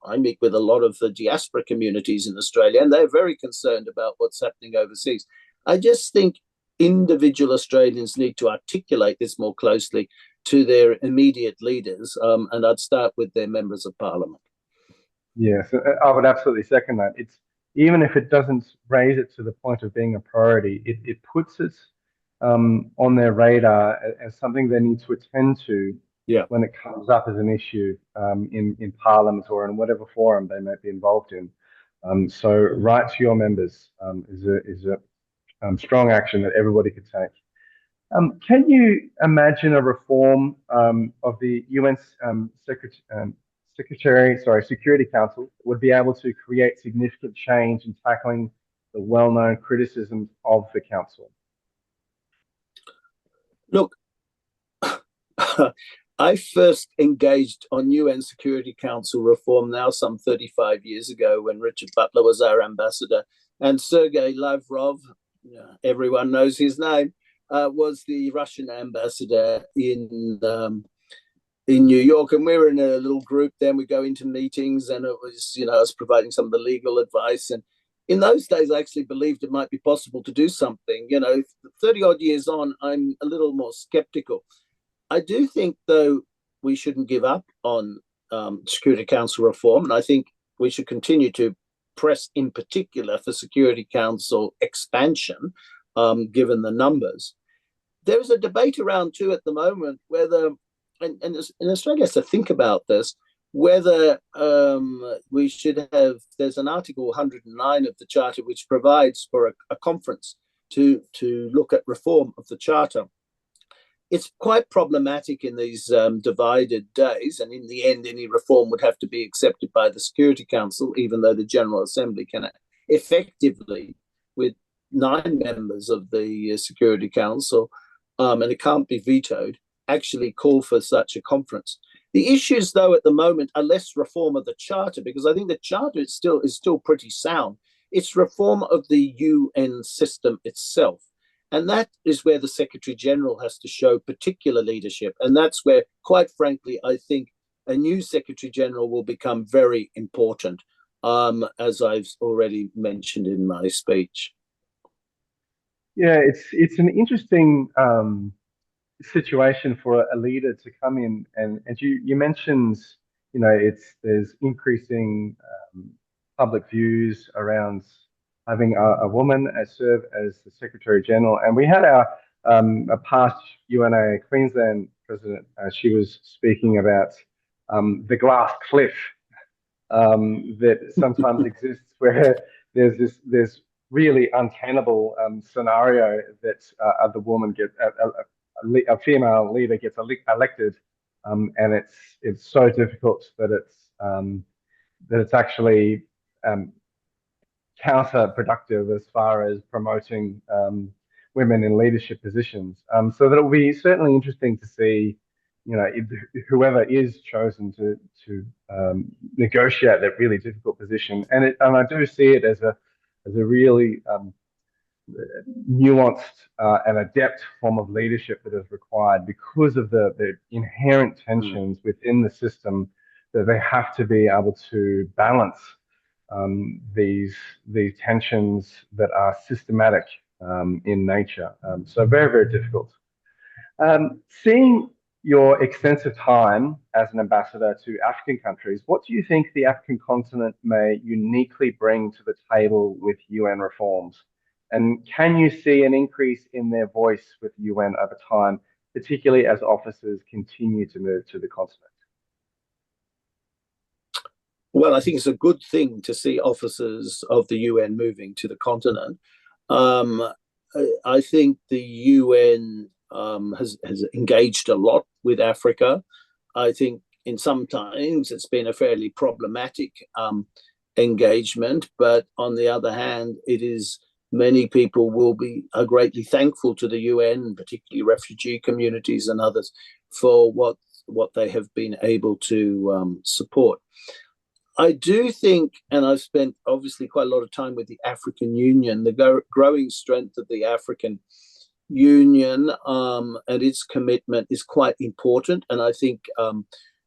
S3: I meet with a lot of the diaspora communities in Australia, and they're very concerned about what's happening overseas. I just think individual Australians need to articulate this more closely to their immediate leaders, and I'd start with their members of parliament.
S1: Yes, I would absolutely second that. It's, even if it doesn't raise it to the point of being a priority, it puts it on their radar as something they need to attend to when it comes up as an issue in Parliament or in whatever forum they may be involved in. So write to your members is a strong action that everybody could take. Can you imagine a reform of the UN Security Council would be able to create significant change in tackling the well-known criticisms of the Council?
S3: Look, I first engaged on UN Security Council reform now some 35 years ago when Richard Butler was our ambassador, and Sergei Lavrov, everyone knows his name, was the Russian ambassador in New York, and we were in a little group. Then we go into meetings, and it was, I was providing some of the legal advice. And in those days, I actually believed it might be possible to do something. 30 odd years on, I'm a little more skeptical. I do think, though, we shouldn't give up on Security Council reform, and I think we should continue to press in particular for Security Council expansion, given the numbers. There is a debate around too at the moment whether, and in Australia has to think about this, whether we should have, there's an Article 109 of the Charter which provides for a conference to look at reform of the Charter. It's quite problematic in these divided days, and in the end, any reform would have to be accepted by the Security Council, even though the General Assembly can effectively, with 9 members of the Security Council, and it can't be vetoed, actually call for such a conference. The issues, though, at the moment are less reform of the Charter, because I think the Charter is still pretty sound. It's reform of the UN system itself. And that is where the Secretary General has to show particular leadership. And that's where, quite frankly, I think a new Secretary General will become very important, as I've already mentioned in my speech.
S1: Yeah, it's an interesting situation for a leader to come in, and you mentioned, there's increasing public views around having a woman serve as the Secretary General. And we had a past UNAAQ Queensland president. She was speaking about the glass cliff that sometimes exists, where there's this really untenable scenario that the woman gets a female leader gets elected, and it's so difficult that it's actually counterproductive as far as promoting women in leadership positions. So that will be certainly interesting to see, whoever is chosen to negotiate that really difficult position. And I do see it as a really nuanced and adept form of leadership that is required because of the inherent tensions within the system that they have to be able to balance these tensions that are systematic in nature. So very, very difficult. Seeing your extensive time as an ambassador to African countries, what do you think the African continent may uniquely bring to the table with UN reforms? And can you see an increase in their voice with UN over time, particularly as officers continue to move to the continent?
S3: Well, I think it's a good thing to see officers of the UN moving to the continent. I think the UN has engaged a lot with Africa. I think in some times it's been a fairly problematic engagement, but on the other hand, many people are greatly thankful to the UN, particularly refugee communities and others, for what they have been able to support. I do think, and I've spent obviously quite a lot of time with the African Union, the growing strength of the African Union and its commitment is quite important. And I think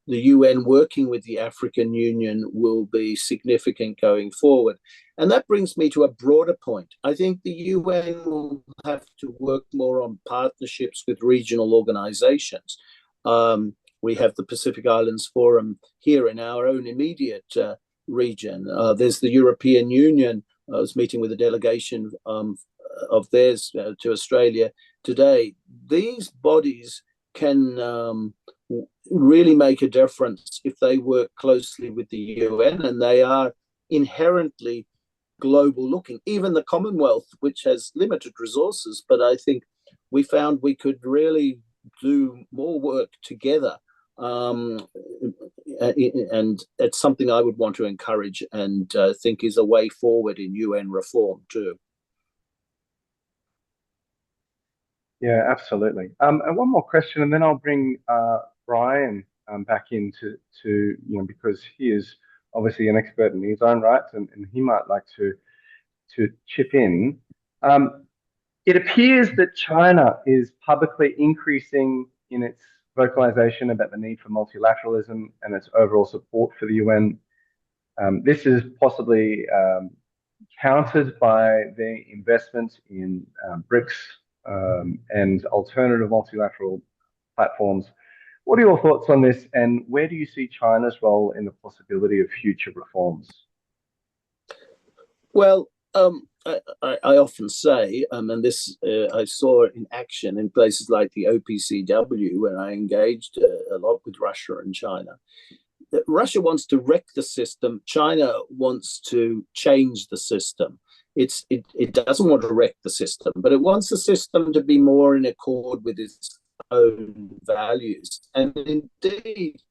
S3: the UN working with the African Union will be significant going forward. And that brings me to a broader point. I think the UN will have to work more on partnerships with regional organizations. We have the Pacific Islands Forum here in our own immediate region. There's the European Union. I was meeting with a delegation of theirs to Australia today. These bodies can really make a difference if they work closely with the UN, and they are inherently global looking. Even the Commonwealth, which has limited resources, but I think we found we could really do more work together. And it's something I would want to encourage and think is a way forward in UN reform too.
S1: Yeah, absolutely. And one more question, and then I'll bring Brian back into because he is obviously an expert in his own right, and he might like to chip in. It appears that China is publicly increasing in its vocalization about the need for multilateralism and its overall support for the UN. This is possibly countered by their investment in BRICS and alternative multilateral platforms. What are your thoughts on this, and where do you see China's role in the possibility of future reforms?
S3: Well, I often say, and this I saw it in action in places like the OPCW, where I engaged a lot with Russia and China. Russia wants to wreck the system. China wants to change the system. It doesn't want to wreck the system, but it wants the system to be more in accord with its own values. And indeed,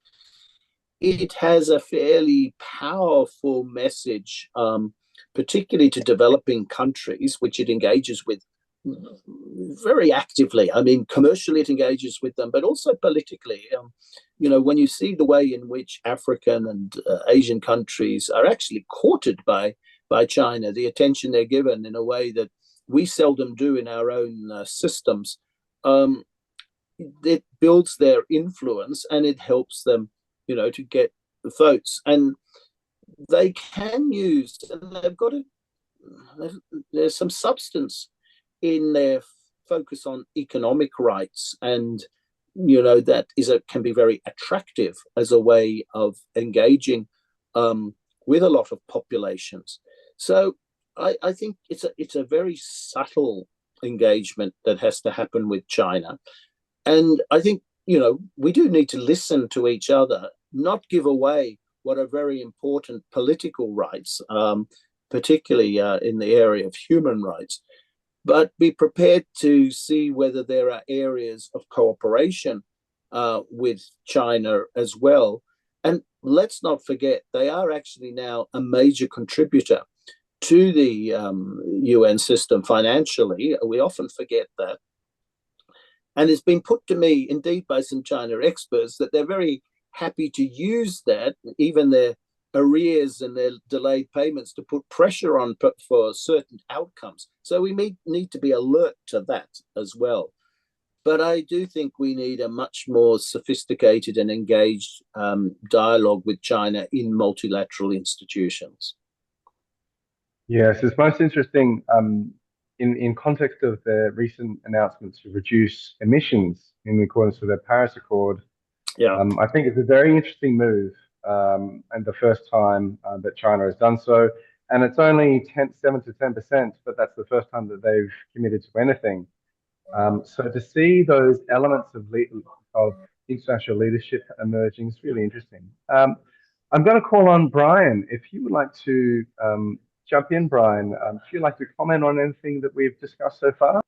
S3: it has a fairly powerful message, particularly to developing countries, which it engages with very actively. I mean, commercially it engages with them, but also politically. When you see the way in which African and Asian countries are actually courted by China, the attention they're given in a way that we seldom do in our own systems, it builds their influence and it helps them, to get the votes. And they can use, and there's some substance in their focus on economic rights, and that can be very attractive as a way of engaging with a lot of populations. So I think it's a very subtle engagement that has to happen with China, and I think we do need to listen to each other, not give away what are very important political rights, particularly in the area of human rights, but be prepared to see whether there are areas of cooperation with China as well. And let's not forget, they are actually now a major contributor to the UN system financially. We often forget that. And it's been put to me, indeed, by some China experts that they're very happy to use that, even their arrears and their delayed payments, to put pressure on for certain outcomes. So we need to be alert to that as well. But I do think we need a much more sophisticated and engaged dialogue with China in multilateral institutions.
S1: Yes, it's most interesting in context of the recent announcement to reduce emissions in accordance with the Paris Accord.
S3: Yeah.
S1: I think it's a very interesting move, and the first time that China has done so. And it's only 7 to 10%, but that's the first time that they've committed to anything. So to see those elements of international leadership emerging is really interesting. I'm going to call on Brian. If you would like to jump in, Brian, if you'd like to comment on anything that we've discussed so far.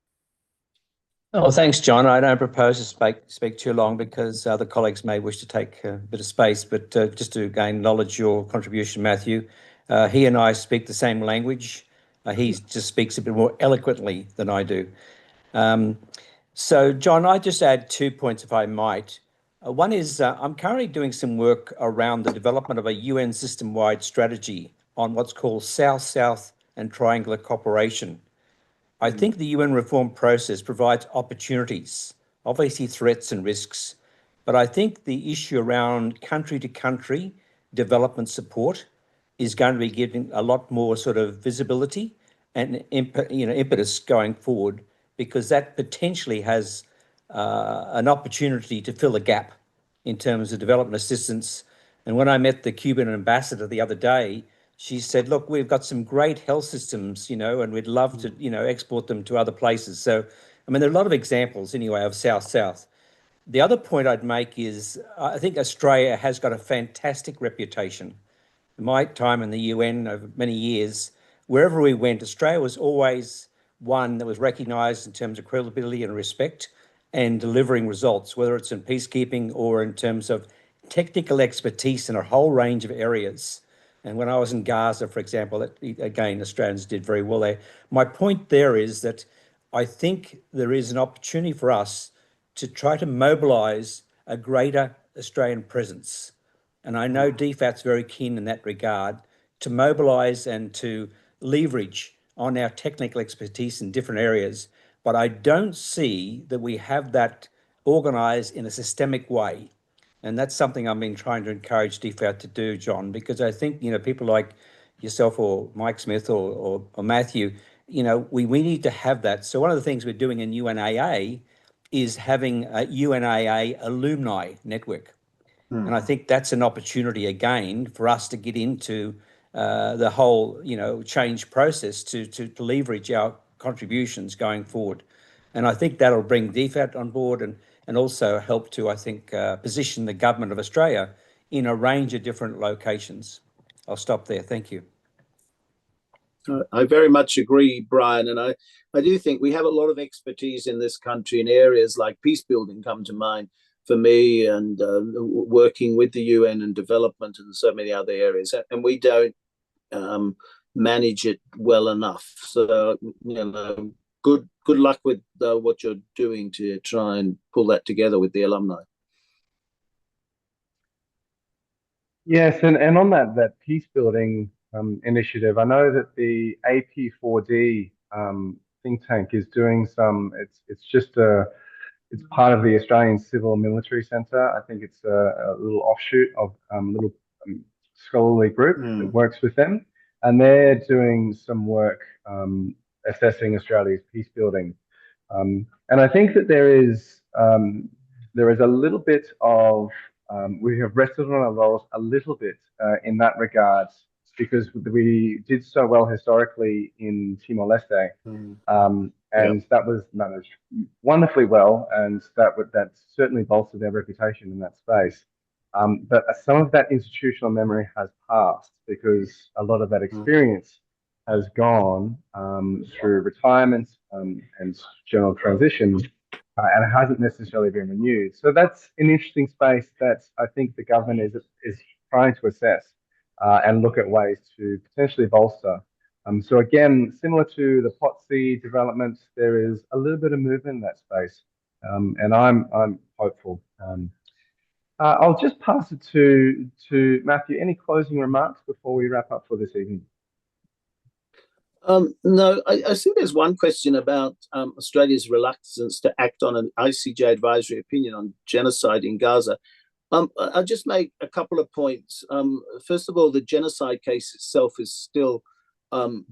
S2: Oh, thanks, John. I don't propose to speak too long because other colleagues may wish to take a bit of space, but just to again acknowledge your contribution, Matthew. He and I speak the same language. He just speaks a bit more eloquently than I do. So, John, I just add 2 points, if I might. One is I'm currently doing some work around the development of a UN system-wide strategy on what's called South-South and triangular cooperation. I think the UN reform process provides opportunities, obviously threats and risks, but I think the issue around country-to-country development support is going to be given a lot more sort of visibility and impetus going forward, because that potentially has an opportunity to fill a gap in terms of development assistance. And when I met the Cuban ambassador the other day, she said, look, we've got some great health systems, and we'd love to, export them to other places. So, I mean, there are a lot of examples anyway of South-South. The other point I'd make is I think Australia has got a fantastic reputation. In my time in the UN over many years, wherever we went, Australia was always one that was recognised in terms of credibility and respect and delivering results, whether it's in peacekeeping or in terms of technical expertise in a whole range of areas. And when I was in Gaza, for example, again, Australians did very well there. My point there is that I think there is an opportunity for us to try to mobilise a greater Australian presence. And I know DFAT's very keen in that regard to mobilise and to leverage on our technical expertise in different areas. But I don't see that we have that organised in a systemic way. And that's something I've been trying to encourage DFAT to do, John, because I think, people like yourself or Mike Smith or Matthew, we need to have that. So one of the things we're doing in UNAA is having a UNAA alumni network. And I think that's an opportunity again for us to get into the whole, change process to leverage our contributions going forward. And I think that'll bring DFAT on board and also help to, I think, position the government of Australia in a range of different locations. I'll stop there. Thank you.
S3: I very much agree, Brian. And I do think we have a lot of expertise in this country in areas like peace building come to mind for me, and working with the UN and development and so many other areas. And we don't manage it well enough. So, good luck with what you're doing to try and pull that together with the alumni.
S1: Yes, and on that peace building initiative, I know that the AP4D think tank is doing some. It's part of the Australian Civil Military Centre. I think it's a little offshoot of a little scholarly group that works with them, and they're doing some work assessing Australia's peace building. And I think that there is a little bit of we have rested on our laurels a little bit in that regard, because we did so well historically in Timor-Leste, and that was managed wonderfully well, and that certainly bolstered their reputation in that space. But some of that institutional memory has passed because a lot of that experience has gone through retirement and general transition, and it hasn't necessarily been renewed. So that's an interesting space that I think the government is trying to assess and look at ways to potentially bolster So again, similar to the POTC development, there is a little bit of movement in that space, and I'm hopeful. I'll just pass it to Matthew. Any closing remarks before we wrap up for this evening?
S3: No, I think there's one question about Australia's reluctance to act on an ICJ advisory opinion on genocide in Gaza. I'll just make a couple of points. First of all, the genocide case itself is still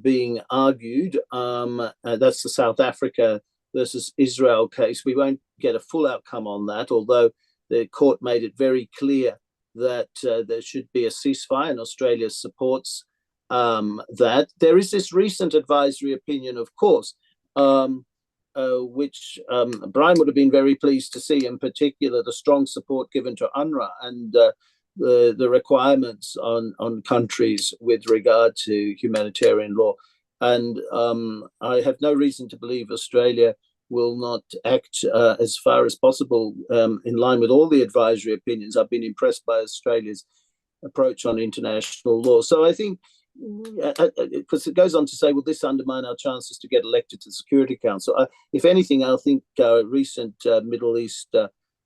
S3: being argued. That's the South Africa versus Israel case. We won't get a full outcome on that, although the court made it very clear that there should be a ceasefire, and Australia supports that. There is this recent advisory opinion, of course, which Brian would have been very pleased to see, in particular, the strong support given to UNRWA and the requirements on countries with regard to humanitarian law. And I have no reason to believe Australia will not act as far as possible in line with all the advisory opinions. I've been impressed by Australia's approach on international law. So I think, because it goes on to say, will this undermine our chances to get elected to the Security Council? If anything, I think recent Middle East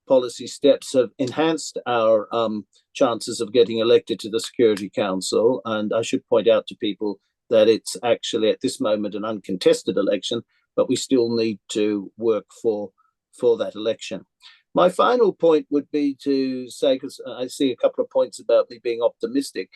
S3: policy steps have enhanced our chances of getting elected to the Security Council. And I should point out to people that it's actually at this moment an uncontested election, but we still need to work for that election. My final point would be to say, because I see a couple of points about me being optimistic,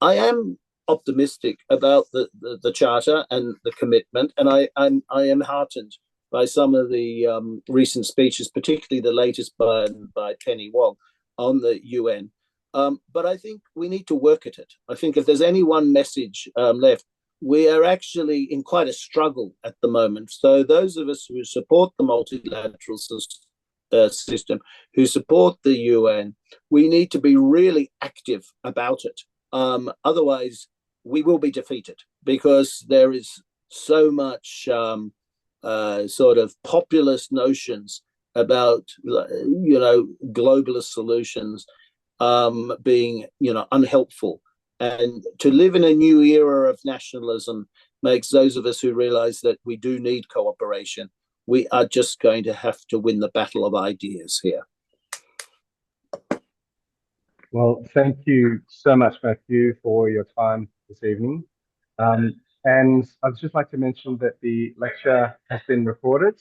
S3: I am optimistic about the charter and the commitment, and I am heartened by some of the recent speeches, particularly the latest by Penny Wong on the UN. But I think we need to work at it. I think if there's any one message left, we are actually in quite a struggle at the moment. So those of us who support the multilateral system, who support the UN, we need to be really active about it. Otherwise, we will be defeated, because there is so much sort of populist notions about, globalist solutions being, unhelpful. And to live in a new era of nationalism makes those of us who realize that we do need cooperation. We are just going to have to win the battle of ideas here.
S1: Well, thank you so much, Matthew, for your time this evening. And I'd just like to mention that the lecture has been recorded.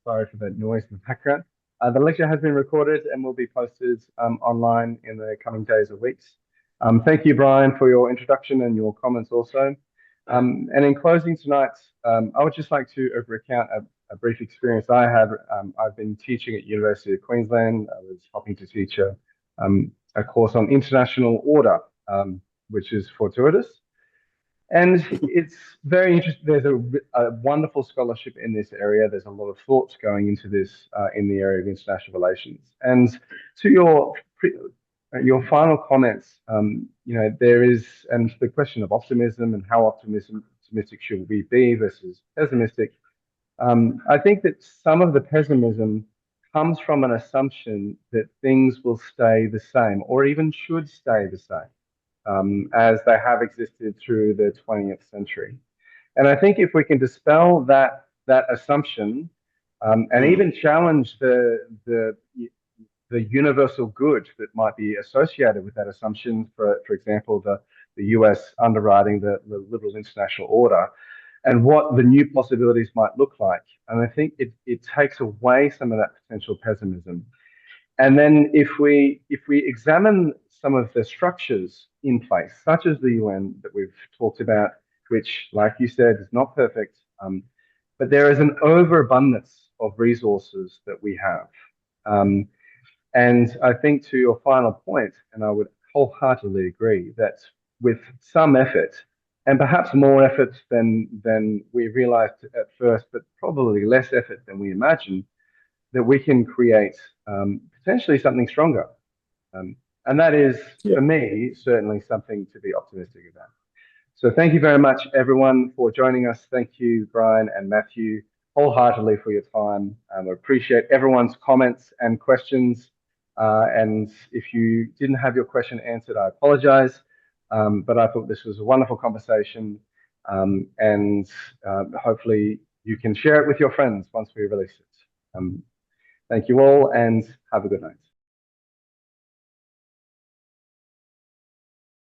S1: Sorry for that noise in the background. The lecture has been recorded and will be posted online in the coming days or weeks. Thank you, Brian, for your introduction and your comments also. And in closing tonight, I would just like to recount a brief experience I had. I've been teaching at University of Queensland. I was helping to teach a course on international order, which is fortuitous. And it's very interesting. There's a wonderful scholarship in this area. There's a lot of thoughts going into this in the area of international relations. And to your final comments, there is, and the question of optimism and how optimistic should we be versus pessimistic. I think that some of the pessimism comes from an assumption that things will stay the same, or even should stay the same, as they have existed through the 20th century. And I think if we can dispel that assumption, and even challenge the universal good that might be associated with that assumption, for example, the US underwriting the liberal international order, and what the new possibilities might look like. And I think it takes away some of that potential pessimism. And then if we examine some of the structures in place, such as the UN that we've talked about, which, like you said, is not perfect, but there is an overabundance of resources that we have. And I think, to your final point, and I would wholeheartedly agree, that with some effort, and perhaps more effort than we realized at first, but probably less effort than we imagined, that we can create potentially something stronger. And that is, for me, certainly something to be optimistic about. So thank you very much, everyone, for joining us. Thank you, Brian and Matthew, wholeheartedly for your time. I appreciate everyone's comments and questions. And if you didn't have your question answered, I apologize. But I thought this was a wonderful conversation. and hopefully you can share it with your friends once we release it. Thank you all and have a good night.